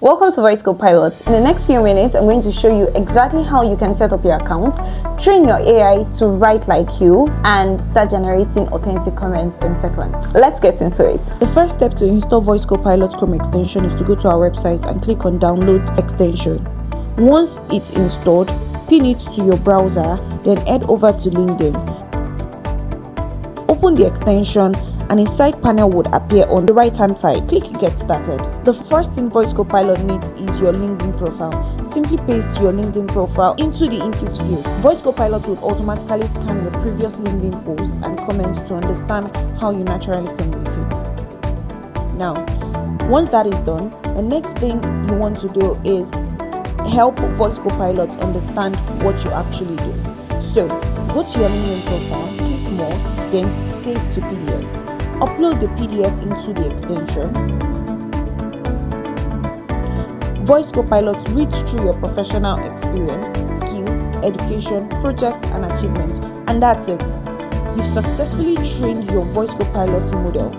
Welcome to Voice Copilot. In the next few minutes, I'm going to show you exactly how you can set up your account, train your AI to write like you, and start generating authentic comments in seconds. Let's get into it. The first step to install Voice Copilot Chrome extension is to go to our website and click on Download Extension. Once it's installed, pin it to your browser, then head over to LinkedIn. Open the extension and a side panel would appear on the right hand side. Click Get Started. The first thing Voice Copilot needs is your LinkedIn profile. Simply paste your LinkedIn profile into the input field. Voice Copilot will automatically scan your previous LinkedIn posts and comments to understand how you naturally communicate. Now, once that is done, the next thing you want to do is help Voice Copilot understand what you actually do. So, go to your LinkedIn profile, click More, then Save to PDF. Upload the PDF into the extension. Voice Copilot reads through your professional experience, skill, education, projects, and achievements, and that's it. You've successfully trained your Voice Copilot model.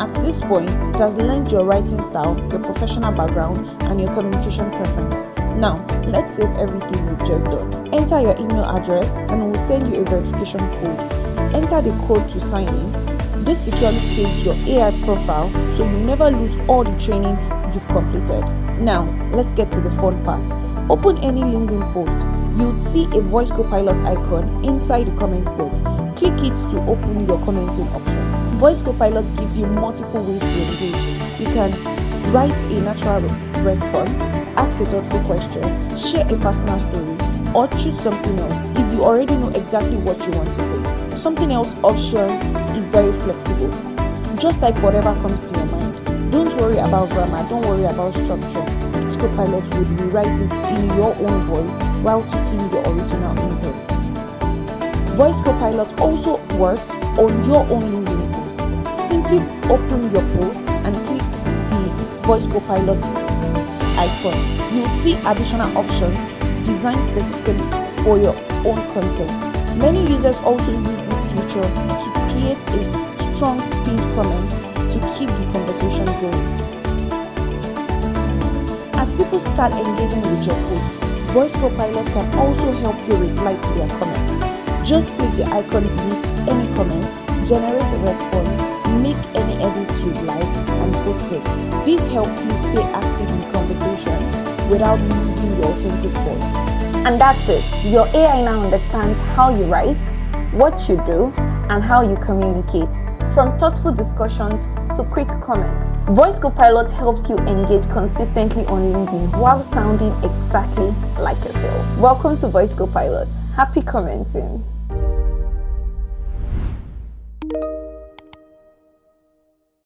At this point, it has learned your writing style, your professional background, and your communication preference. Now, let's save everything we've just done. Enter your email address and we'll send you a verification code. Enter the code to sign in. This securely saves your AI profile so you never lose all the training you've completed. Now, let's get to the fun part. Open any LinkedIn post. You'd see a Voice Copilot icon inside the comment box. Click it to open your commenting options. Voice Copilot gives you multiple ways to engage. You can write a natural response, ask a thoughtful question, share a personal story, or choose something else if you already know exactly what you want to say. Something else option is very flexible. Just type whatever comes to your mind. Don't worry about grammar, don't worry about structure. Voice Copilot will rewrite it in your own voice while keeping your original intent. Voice Copilot also works on your own LinkedIn post. Simply open your post and click the Voice Copilot icon. You'll see additional options designed specifically for your own content. Many users also use this feature to create a strong pinned comment to keep the conversation going. As people start engaging with your post, Voice Copilot can also help you reply to their comments. Just click the icon beneath any comment, generate a response, make any edits you'd like, and post it. This helps you stay active in conversation without losing your authentic voice. And that's it. Your AI now understands how you write, what you do, and how you communicate. From thoughtful discussions to quick comments, Voice Copilot helps you engage consistently on LinkedIn while sounding exactly like yourself. Welcome to Voice Copilot. Happy commenting.